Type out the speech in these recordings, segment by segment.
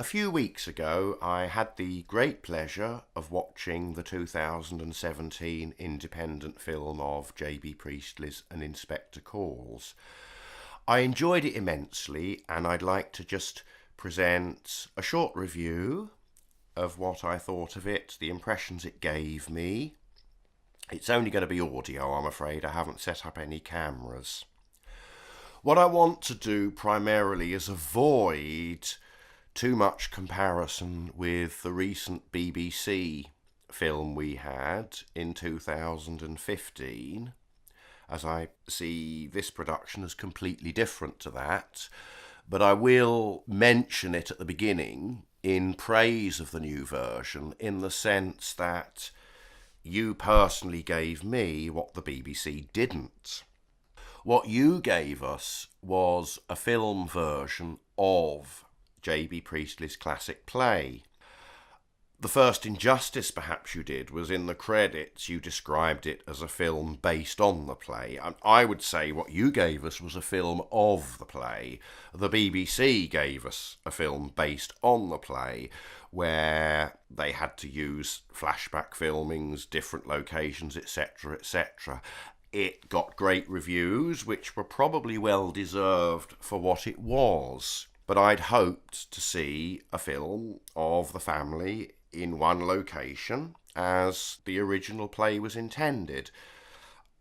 A few weeks ago, I had the great pleasure of watching the 2017 independent film of J.B. Priestley's An Inspector Calls. I enjoyed it immensely, and I'd like to just present a short review of what I thought of it, the impressions it gave me. It's only going to be audio, I'm afraid. I haven't set up any cameras. What I want to do primarily is avoid too much comparison with the recent BBC film we had in 2015, as I see this production as completely different to that. But I will mention it at the beginning in praise of the new version, in the sense that you personally gave me what the BBC didn't. What you gave us was a film version of J.B. Priestley's classic play. The first injustice perhaps you did was in the credits you described it as a film based on the play. And I would say what you gave us was a film of the play. The BBC gave us a film based on the play, where they had to use flashback filmings, different locations, etc., etc. It got great reviews, which were probably well deserved for what it was. But I'd hoped to see a film of the family in one location, as the original play was intended.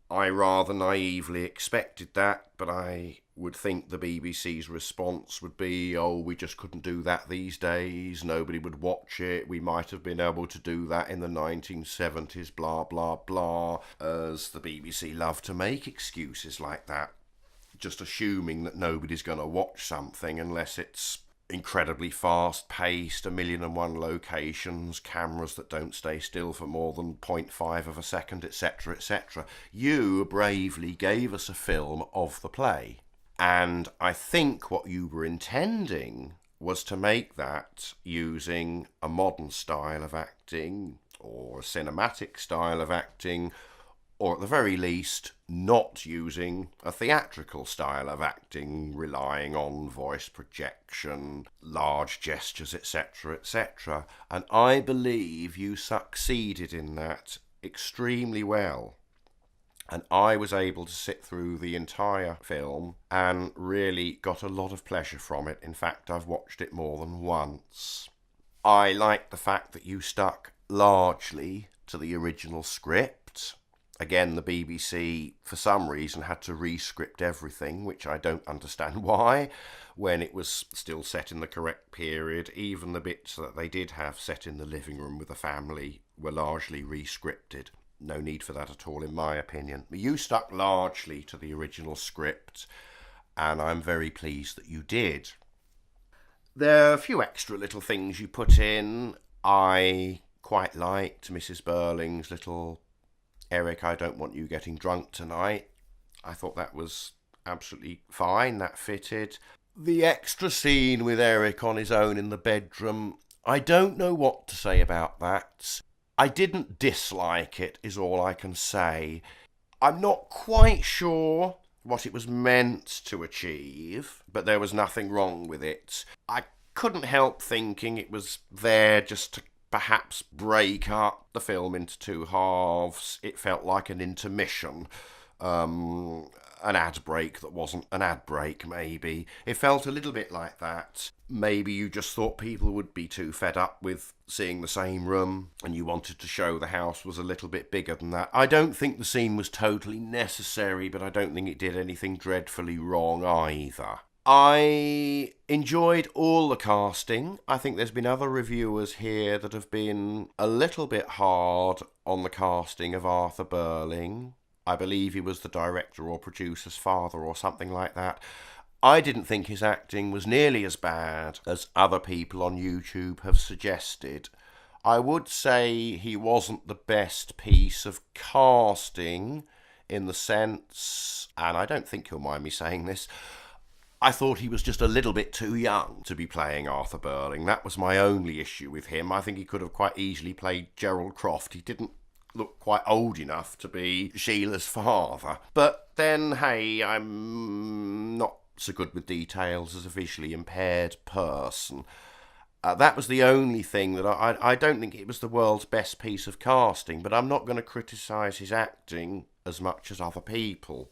I rather naively expected that, but I would think the BBC's response would be, oh, we just couldn't do that these days, nobody would watch it, we might have been able to do that in the 1970s, blah, blah, blah, as the BBC love to make excuses like that, just assuming that nobody's going to watch something unless it's incredibly fast-paced, 1,000,001 locations, cameras that don't stay still for more than 0.5 of a second, etc., etc. You bravely gave us a film of the play. And I think what you were intending was to make that using a modern style of acting, or a cinematic style of acting, or at the very least, not using a theatrical style of acting, relying on voice projection, large gestures, etc., etc. And I believe you succeeded in that extremely well. And I was able to sit through the entire film and really got a lot of pleasure from it. In fact, I've watched it more than once. I like the fact that you stuck largely to the original script. Again, the BBC, for some reason, had to re-script everything, which I don't understand why, when it was still set in the correct period. Even the bits that they did have set in the living room with the family were largely re-scripted. No need for that at all, in my opinion. You stuck largely to the original script, and I'm very pleased that you did. There are a few extra little things you put in. I quite liked Mrs. Burling's little Eric, I don't want you getting drunk tonight. I thought that was absolutely fine, that fitted. The extra scene with Eric on his own in the bedroom, I don't know what to say about that. I didn't dislike it, is all I can say. I'm not quite sure what it was meant to achieve, but there was nothing wrong with it. I couldn't help thinking it was there just to perhaps break up the film into two halves. It felt like an intermission, an ad break that wasn't an ad break, maybe. It felt a little bit like that. Maybe you just thought people would be too fed up with seeing the same room and you wanted to show the house was a little bit bigger than that. I don't think the scene was totally necessary, but I don't think it did anything dreadfully wrong either. I enjoyed all the casting. I think there's been other reviewers here that have been a little bit hard on the casting of Arthur Burling. I believe he was the director or producer's father or something like that. I didn't think his acting was nearly as bad as other people on YouTube have suggested. I would say he wasn't the best piece of casting in the sense, and I don't think you'll mind me saying this, I thought he was just a little bit too young to be playing Arthur Burling. That was my only issue with him. I think he could have quite easily played Gerald Croft. He didn't look quite old enough to be Sheila's father. But then, hey, I'm not so good with details as a visually impaired person. That was the only thing that I don't think it was the world's best piece of casting, but I'm not going to criticise his acting as much as other people.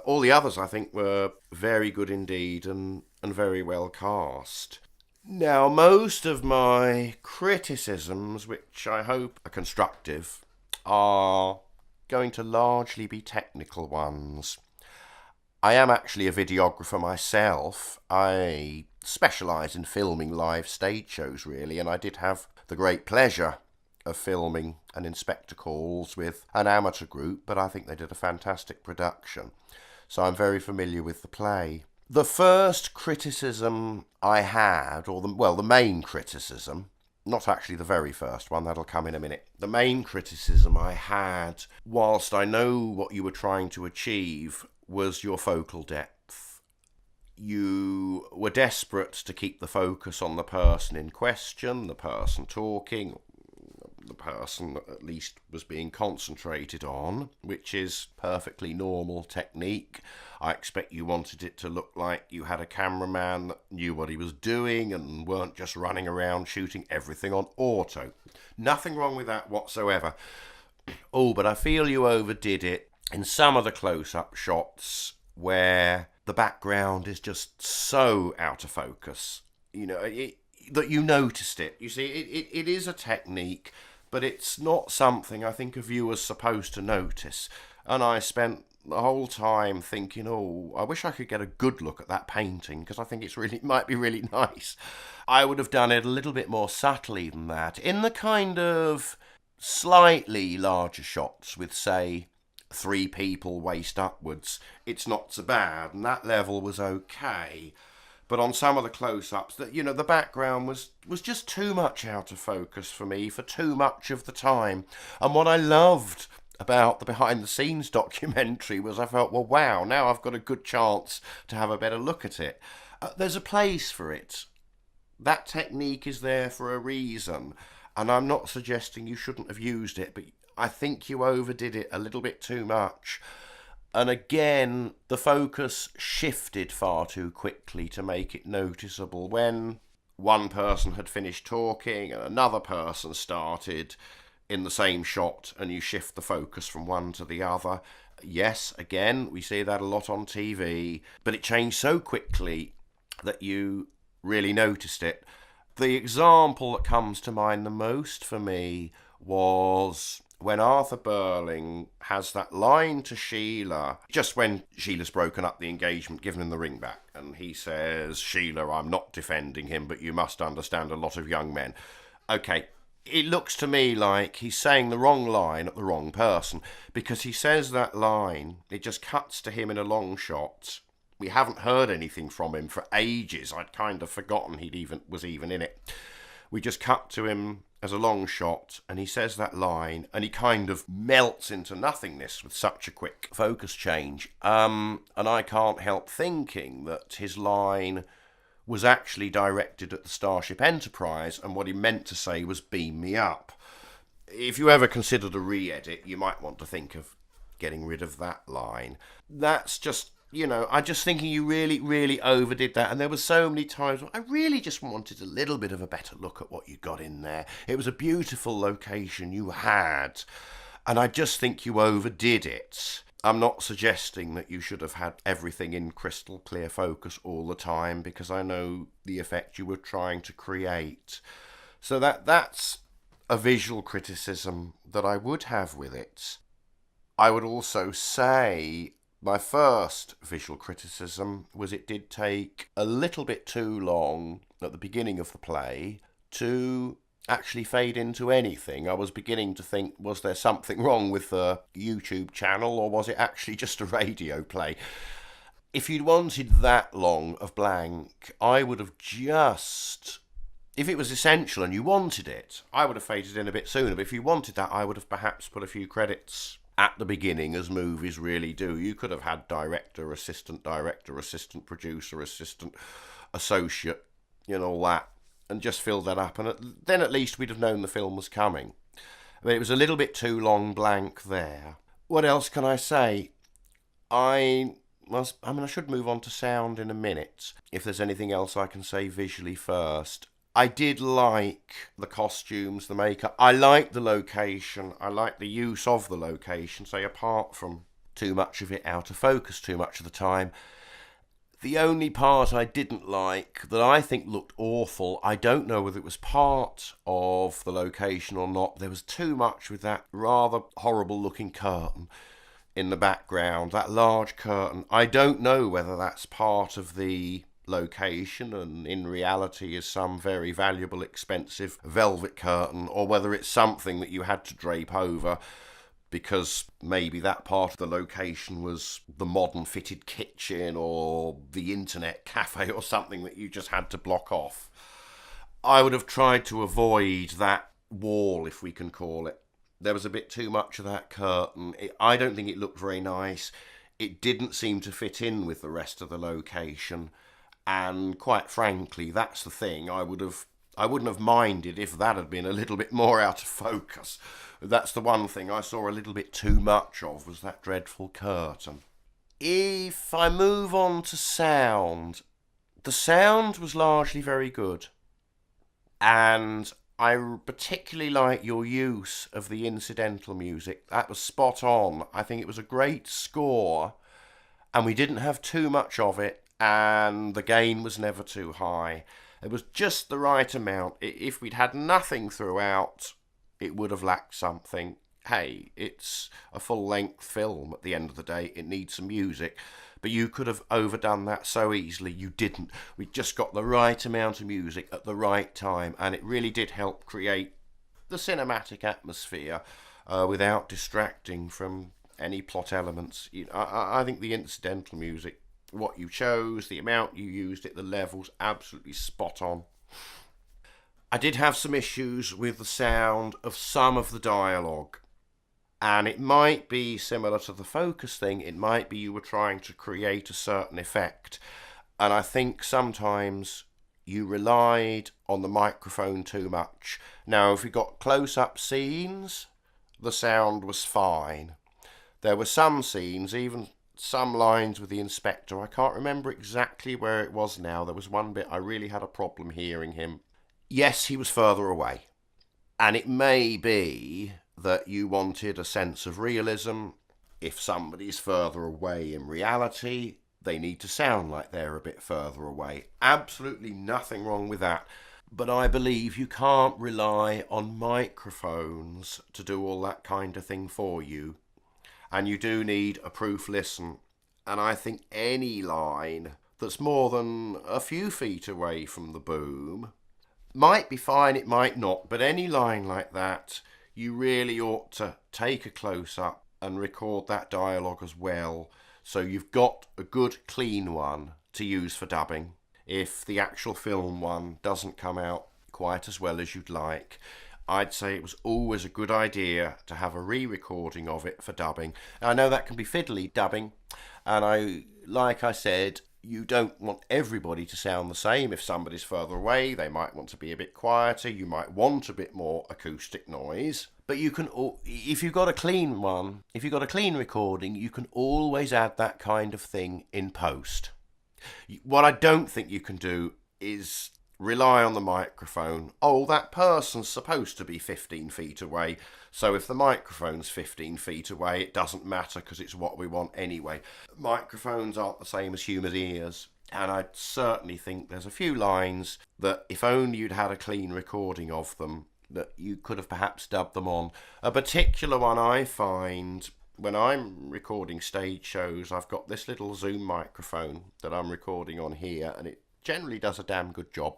All the others, I think, were very good indeed and very well cast. Now, most of my criticisms, which I hope are constructive, are going to largely be technical ones. I am actually a videographer myself. I specialise in filming live stage shows, really, and I did have the great pleasure of filming an Inspector Calls with an amateur group, but I think they did a fantastic production. So I'm very familiar with the play. The first criticism I had, or the main criticism, not actually the very first one, that'll come in a minute. The main criticism I had, whilst I know what you were trying to achieve, was your focal depth. You were desperate to keep the focus on the person in question, the person talking, the person that at least was being concentrated on, which is perfectly normal technique. I expect you wanted it to look like you had a cameraman that knew what he was doing and weren't just running around shooting everything on auto. Nothing wrong with that whatsoever. Oh, but I feel you overdid it in some of the close-up shots where the background is just so out of focus. You know, that you noticed it. You see, it is a technique, but it's not something I think a viewer's supposed to notice. And I spent the whole time thinking, oh, I wish I could get a good look at that painting, because I think it might be really nice. I would have done it a little bit more subtly than that, in the kind of slightly larger shots with, say, 3 people waist upwards. It's not so bad, and that level was okay. But on some of the close-ups, the background was just too much out of focus for me for too much of the time. And what I loved about the behind-the-scenes documentary was I felt, well, wow, now I've got a good chance to have a better look at it. There's a place for it. That technique is there for a reason. And I'm not suggesting you shouldn't have used it, but I think you overdid it a little bit too much. And again, the focus shifted far too quickly to make it noticeable. When one person had finished talking and another person started in the same shot, and you shift the focus from one to the other. Yes, again, we see that a lot on TV, but it changed so quickly that you really noticed it. The example that comes to mind the most for me was when Arthur Burling has that line to Sheila, just when Sheila's broken up the engagement, given him the ring back, and he says, Sheila, I'm not defending him, but you must understand a lot of young men. Okay, it looks to me like he's saying the wrong line at the wrong person, because he says that line, it just cuts to him in a long shot. We haven't heard anything from him for ages. I'd kind of forgotten he was even in it. We just cut to him as a long shot, and he says that line, and he kind of melts into nothingness with such a quick focus change. And I can't help thinking that his line was actually directed at the Starship Enterprise, and what he meant to say was beam me up. If you ever considered a re-edit, you might want to think of getting rid of that line. That's just, I just thinking you really, really overdid that. And there were so many times where I really just wanted a little bit of a better look at what you got in there. It was a beautiful location you had, and I just think you overdid it. I'm not suggesting that you should have had everything in crystal clear focus all the time, because I know the effect you were trying to create. So that's a visual criticism that I would have with it. I would also say my first visual criticism was it did take a little bit too long at the beginning of the play to actually fade into anything. I was beginning to think, was there something wrong with the YouTube channel, or was it actually just a radio play? If you'd wanted that long of blank, I would have just, if it was essential and you wanted it, I would have faded in a bit sooner. But if you wanted that, I would have perhaps put a few credits at the beginning, as movies really do. You could have had director, assistant producer, assistant associate, all that, and just filled that up, and then at least we'd have known the film was coming. But it was a little bit too long blank there. What else can I say? I should move on to sound in a minute, if there's anything else I can say visually first. I did like the costumes, the makeup. I liked the location. I liked the use of the location. So apart from too much of it out of focus too much of the time, the only part I didn't like, that I think looked awful, I don't know whether it was part of the location or not, there was too much with that rather horrible looking curtain in the background, that large curtain. I don't know whether that's part of the location and in reality is some very valuable, expensive velvet curtain, or whether it's something that you had to drape over because maybe that part of the location was the modern fitted kitchen or the internet cafe or something that you just had to block off. I would have tried to avoid that wall, if we can call it. There was a bit too much of that curtain. I don't think it looked very nice. It didn't seem to fit in with the rest of the location. And quite frankly, that's the thing. I wouldn't have minded if that had been a little bit more out of focus. That's the one thing I saw a little bit too much of, was that dreadful curtain. If I move on to sound, the sound was largely very good. And I particularly like your use of the incidental music. That was spot on. I think it was a great score, and we didn't have too much of it, and the gain was never too high. It was just the right amount. If we'd had nothing throughout, it would have lacked something. Hey, it's a full-length film at the end of the day. It needs some music. But you could have overdone that so easily. You didn't. We just got the right amount of music at the right time, and it really did help create the cinematic atmosphere without distracting from any plot elements. I think the incidental music, what you chose, the amount you used it, the levels, absolutely spot on. I did have some issues with the sound of some of the dialogue, and it might be similar to the focus thing. It might be you were trying to create a certain effect, and I think sometimes you relied on the microphone too much. Now, if we got close-up scenes, the sound was fine. There were some scenes, even some lines with the inspector. I can't remember exactly where it was now. There was one bit I really had a problem hearing him. Yes, he was further away. And it may be that you wanted a sense of realism. If somebody's further away in reality, they need to sound like they're a bit further away. Absolutely nothing wrong with that. But I believe you can't rely on microphones to do all that kind of thing for you. And you do need a proof listen. And I think any line that's more than a few feet away from the boom might be fine, it might not. But any line like that, you really ought to take a close-up and record that dialogue as well. So you've got a good, clean one to use for dubbing if the actual film one doesn't come out quite as well as you'd like. I'd say it was always a good idea to have a re-recording of it for dubbing. I know that can be fiddly, dubbing, and like I said, you don't want everybody to sound the same. If somebody's further away, they might want to be a bit quieter. You might want a bit more acoustic noise. But you can, if you've got a clean one, if you've got a clean recording, you can always add that kind of thing in post. What I don't think you can do is rely on the microphone. Oh, that person's supposed to be 15 feet away, so if the microphone's 15 feet away, it doesn't matter because it's what we want anyway. Microphones aren't the same as human ears, and I certainly think there's a few lines that if only you'd had a clean recording of them, that you could have perhaps dubbed them on. A particular one I find when I'm recording stage shows, I've got this little Zoom microphone that I'm recording on here, and it generally does a damn good job.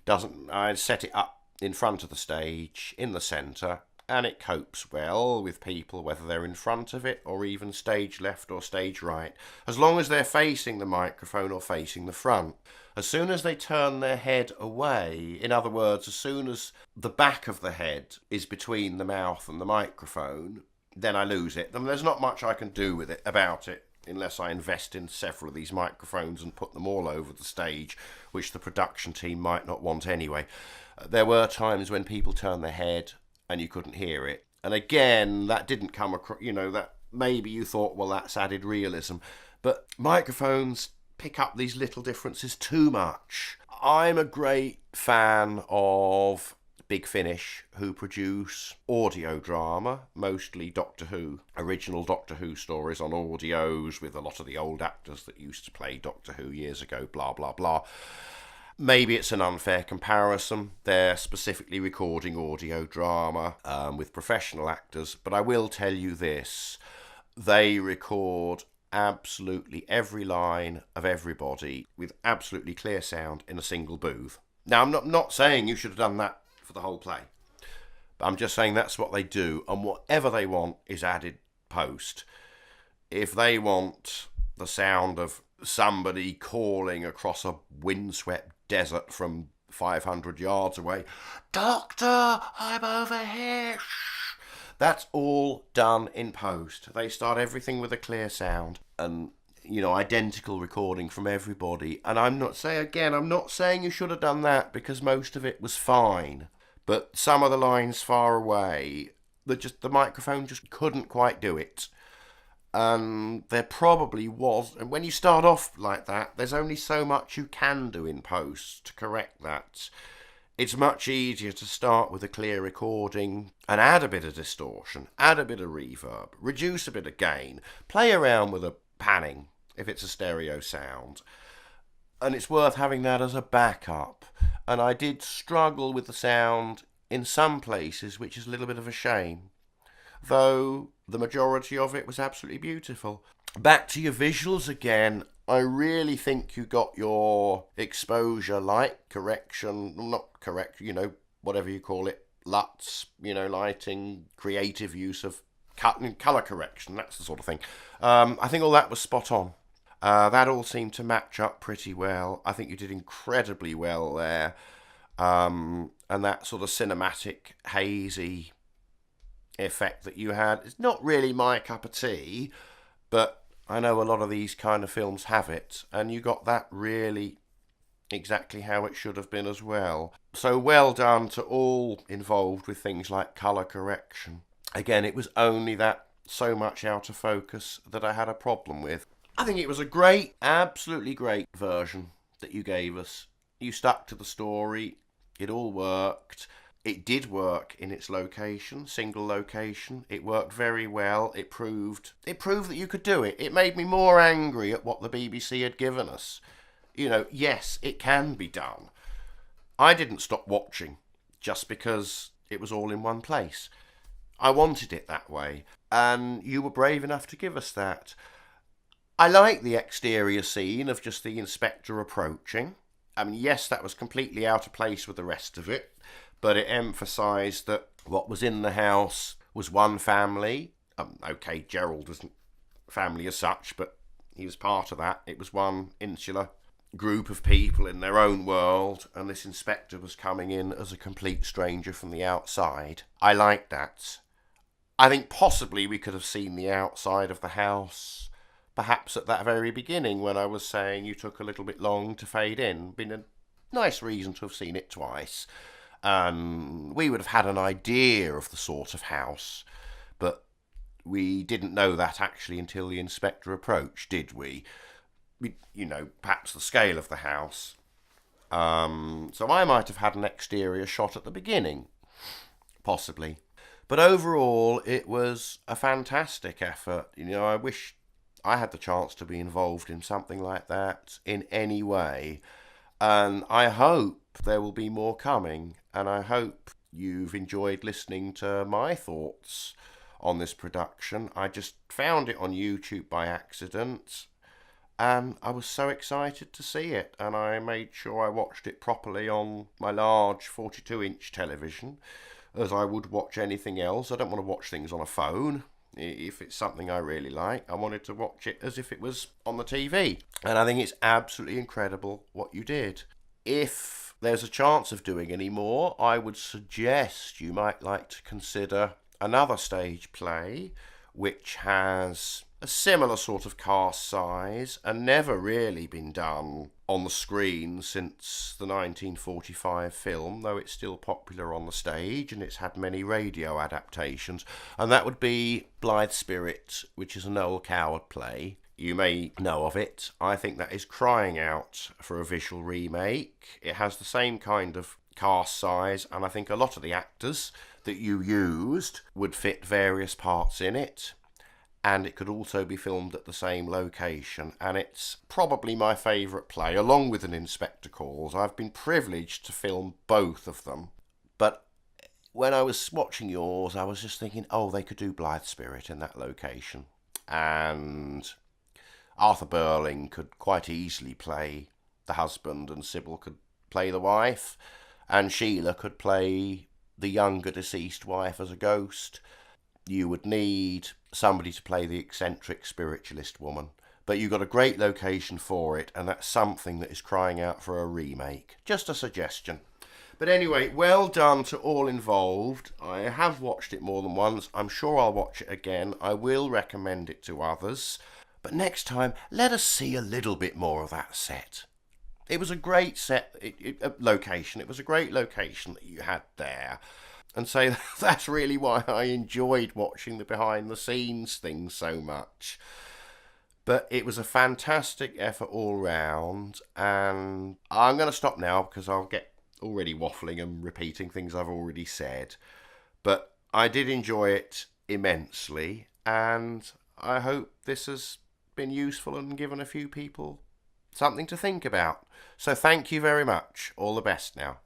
I set it up in front of the stage, in the centre, and it copes well with people, whether they're in front of it or even stage left or stage right, as long as they're facing the microphone or facing the front. As soon as they turn their head away, in other words, as soon as the back of the head is between the mouth and the microphone, then I lose it. And there's not much I can do with it about it, unless I invest in several of these microphones and put them all over the stage, which the production team might not want anyway. There were times when people turned their head and you couldn't hear it. And again, that didn't come across, that maybe you thought, well, that's added realism. But microphones pick up these little differences too much. I'm a great fan of Big Finish, who produce audio drama, mostly Doctor Who, original Doctor Who stories on audios with a lot of the old actors that used to play Doctor Who years ago, blah, blah, blah. Maybe it's an unfair comparison. They're specifically recording audio drama with professional actors, but I will tell you this. They record absolutely every line of everybody with absolutely clear sound in a single booth. Now, I'm not saying you should have done that for the whole play, but I'm just saying that's what they do, and whatever they want is added post. If they want the sound of somebody calling across a windswept desert from 500 yards away, "Doctor, I'm over here," that's all done in post. They start everything with a clear sound and, identical recording from everybody. And I'm not saying you should have done that, because most of it was fine. But some of the lines far away, the microphone just couldn't quite do it. And there probably was, and when you start off like that, there's only so much you can do in post to correct that. It's much easier to start with a clear recording and add a bit of distortion, add a bit of reverb, reduce a bit of gain, play around with a panning if it's a stereo sound. And it's worth having that as a backup. And I did struggle with the sound in some places, which is a little bit of a shame, though the majority of it was absolutely beautiful. Back to your visuals again. I really think you got your exposure, light correction, not correct, whatever you call it, LUTs, lighting, creative use of colour correction, that's the sort of thing. I think all that was spot on. That all seemed to match up pretty well. I think you did incredibly well there. And that sort of cinematic, hazy effect that you had is not really my cup of tea, but I know a lot of these kind of films have it, and you got that really exactly how it should have been as well. So well done to all involved with things like colour correction. Again, it was only that so much out of focus that I had a problem with. I think it was a great, absolutely great version that you gave us. You stuck to the story, it all worked. It did work in its location, single location. It worked very well. It proved that you could do it. It made me more angry at what the BBC had given us. Yes, it can be done. I didn't stop watching just because it was all in one place. I wanted it that way, and you were brave enough to give us that. I like the exterior scene of just the inspector approaching. I mean, yes, that was completely out of place with the rest of it, but it emphasised that what was in the house was one family. Okay, Gerald wasn't family as such, but he was part of that. It was one insular group of people in their own world, and this inspector was coming in as a complete stranger from the outside. I liked that. I think possibly we could have seen the outside of the house, perhaps at that very beginning when I was saying you took a little bit long to fade in. Been a nice reason to have seen it twice. We would have had an idea of the sort of house, but we didn't know that actually until the inspector approached, did we? Perhaps the scale of the house. So I might have had an exterior shot at the beginning, possibly. But overall, it was a fantastic effort. I wish I had the chance to be involved in something like that in any way. And I hope there will be more coming, and I hope you've enjoyed listening to my thoughts on this production. I just found it on YouTube by accident, and I was so excited to see it, and I made sure I watched it properly on my large 42-inch television, as I would watch anything else. I don't want to watch things on a phone. If it's something I really like, I wanted to watch it as if it was on the TV. And I think it's absolutely incredible what you did. If there's a chance of doing any more, I would suggest you might like to consider another stage play which has a similar sort of cast size and never really been done on the screen since the 1945 film, though it's still popular on the stage and it's had many radio adaptations, and that would be Blithe Spirit, which is a Noel Coward play. You may know of it. I think that is crying out for a visual remake. It has the same kind of cast size, and I think a lot of the actors that you used would fit various parts in it. And it could also be filmed at the same location, and it's probably my favourite play, along with An Inspector Calls. I've been privileged to film both of them, but when I was watching yours, I was just thinking, oh, they could do Blithe Spirit in that location, and Arthur Burling could quite easily play the husband, and Sybil could play the wife, and Sheila could play the younger deceased wife as a ghost. You would need somebody to play the eccentric spiritualist woman, but you've got a great location for it, and that's something that is crying out for a remake. Just a suggestion. But anyway, well done to all involved. I have watched it more than once. I'm sure I'll watch it again. I will recommend it to others. But next time, let us see a little bit more of that set. It was a great set, location. It was a great location that you had there. And so that's really why I enjoyed watching the behind-the-scenes things so much. But it was a fantastic effort all round, and I'm going to stop now because I'll get already waffling and repeating things I've already said. But I did enjoy it immensely, and I hope this has been useful and given a few people something to think about. So thank you very much. All the best now.